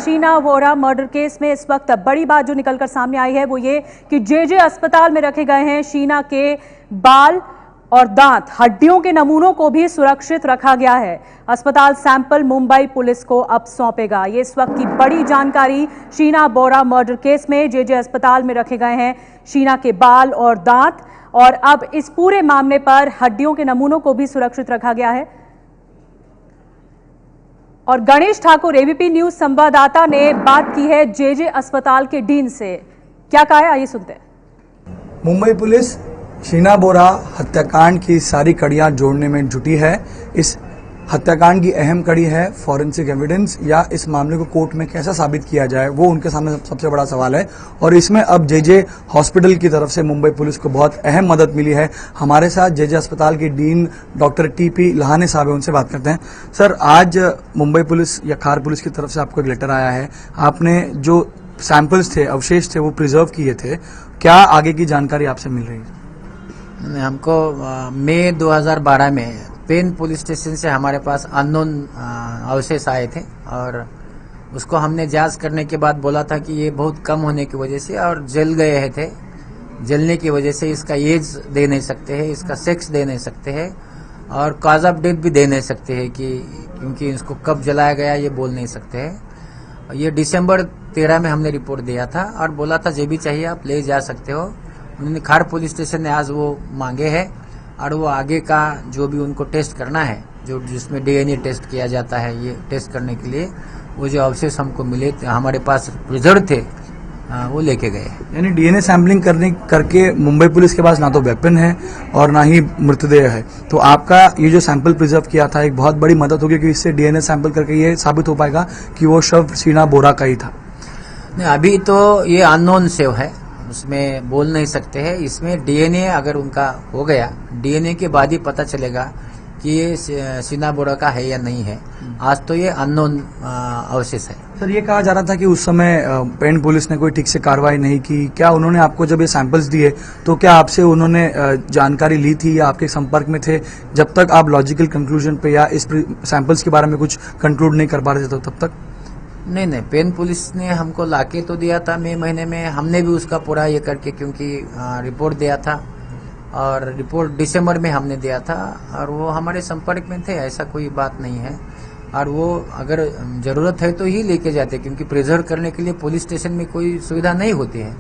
शीना बोरा murder case में इस वक्त बड़ी बात जो निकलकर सामने आई है वो ये कि जे अस्पताल में रखे गए हैं शीना के बाल और दांत, हड्डियों के नमूनों को भी सुरक्षित रखा गया है। अस्पताल सैंपल मुंबई पुलिस को अब सौंपेगा। ये इस वक्त की बड़ी जानकारी। शीना बोरा मर्डर केस में जे अस्पताल में रखे गए हैं शीना के बाल और दांत, और अब इस पूरे मामले पर हड्डियों के नमूनों को भी सुरक्षित रखा गया है। और गणेश ठाकुर, एबीपी न्यूज संवाददाता, ने बात की है जे अस्पताल के डीन से। क्या कहा है, आइए सुनते हैं। मुंबई पुलिस शीना बोरा हत्याकांड की सारी कड़ियां जोड़ने में जुटी है। इस हत्याकांड की अहम कड़ी है फॉरेंसिक एविडेंस, या इस मामले को कोर्ट में कैसा साबित किया जाए, वो उनके सामने सबसे बड़ा सवाल है। और इसमें अब जे हॉस्पिटल की तरफ से मुंबई पुलिस को बहुत अहम मदद मिली है। हमारे साथ जे अस्पताल के डीन डॉक्टर टीपी लहाने साहब है, उनसे बात करते हैं। सर, आज मुंबई पुलिस या खार पुलिस की तरफ से आपको एक लेटर आया है। आपने जो सैंपल्स थे, अवशेष थे, वो प्रिजर्व किए थे। क्या आगे की जानकारी आपसे मिल रही है? हमको मई 2012 में पेन पुलिस स्टेशन से हमारे पास अननोन अवशेष आए थे, और उसको हमने जांच करने के बाद बोला था कि ये बहुत कम होने की वजह से और जल गए थे, जलने की वजह से इसका एज दे नहीं सकते हैं, इसका सेक्स दे नहीं सकते हैं, और कॉज ऑफ डेथ भी दे नहीं सकते हैं कि क्योंकि इसको कब जलाया गया ये बोल नहीं सकते हैं। ये दिसंबर 13 में हमने रिपोर्ट दिया था और बोला था जो भी चाहिए आप ले जा सकते हो। उन्होंने खार पुलिस स्टेशन ने आज वो मांगे हैं, और वो आगे का जो भी उनको टेस्ट करना है, जो जिसमें डीएनए टेस्ट किया जाता है, ये टेस्ट करने के लिए वो जो अवशेष हमको मिले हमारे पास प्रिजर्व थे, वो लेके गए। यानी डीएनए सैंपलिंग करके मुंबई पुलिस के पास ना तो वेपन है और ना ही मृतदेह है, तो आपका ये जो सैंपल प्रिजर्व किया था एक बहुत बड़ी मदद होगी, क्योंकि इससे डीएनए सैंपल करके ये साबित हो पाएगा कि वो शव शीना बोरा का ही था। नहीं, अभी तो ये अननोन शव है, उसमें बोल नहीं सकते हैं। इसमें डीएनए अगर उनका हो गया, डीएनए के बाद ही पता चलेगा कि ये शीना बोरा का है या नहीं है। आज तो ये अननोन अवशेष है। सर, ये कहा जा रहा था कि उस समय पेन पुलिस ने कोई ठीक से कार्रवाई नहीं की। क्या उन्होंने आपको जब ये सैंपल्स दिए तो क्या आपसे उन्होंने जानकारी ली थी या आपके संपर्क में थे, जब तक आप लॉजिकल कंक्लूजन पे या इस सैंपल्स के बारे में कुछ कंक्लूड नहीं कर पा रहे थे तब तक? नहीं, पेन पुलिस ने हमको लाके तो दिया था मई महीने में, हमने भी उसका पूरा ये करके क्योंकि रिपोर्ट दिया था, और रिपोर्ट दिसंबर में हमने दिया था, और वो हमारे संपर्क में थे, ऐसा कोई बात नहीं है। और वो अगर जरूरत है तो ही लेके जाते, क्योंकि प्रिजर्व करने के लिए पुलिस स्टेशन में कोई सुविधा नहीं होती है,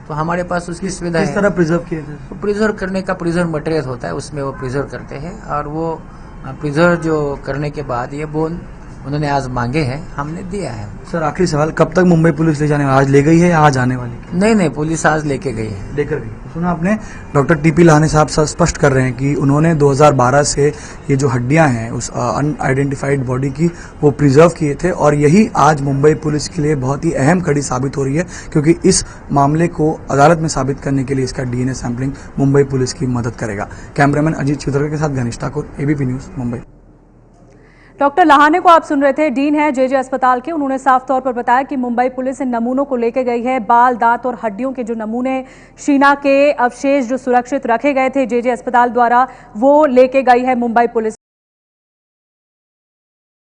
तो हमारे पास उसकी सुविधा है। किस तरह प्रिजर्व किए थे? तो प्रिजर्व करने का प्रिजर्व मटेरियल होता है, उसमें वो प्रिजर्व करते हैं, और वो प्रिजर्व जो करने के बाद ये बोन उन्होंने आज मांगे हैं, हमने दिया है। सर, आखिरी सवाल, कब तक मुंबई पुलिस ले जाने वाली? आज ले गई है या आज आने वाली? नहीं, पुलिस आज लेके गई है। लेकर गई। सुना आपने, डॉक्टर टीपी लहाने साहब स्पष्ट कर रहे हैं कि उन्होंने 2012 से ये जो हड्डियां हैं उस अनआइडेंटिफाइड बॉडी की, वो प्रिजर्व किए थे, और यही आज मुंबई पुलिस के लिए बहुत ही अहम कड़ी साबित हो रही है, क्योंकि इस मामले को अदालत में साबित करने के लिए इसका डीएनए सैंपलिंग मुंबई पुलिस की मदद करेगा। कैमरामैन अजीत चित्रकर के साथ Ganesh Thakur, ABP news, Mumbai. Doctor Lahane को आप सुन रहे थे, डीन है जे अस्पताल के। उन्होंने साफ तौर पर बताया कि मुंबई पुलिस इन नमूनों को लेकर गई है। बाल, दांत और हड्डियों के जो नमूने, शीना के अवशेष जो सुरक्षित रखे गए थे जे अस्पताल द्वारा, वो लेके गई है मुंबई पुलिस।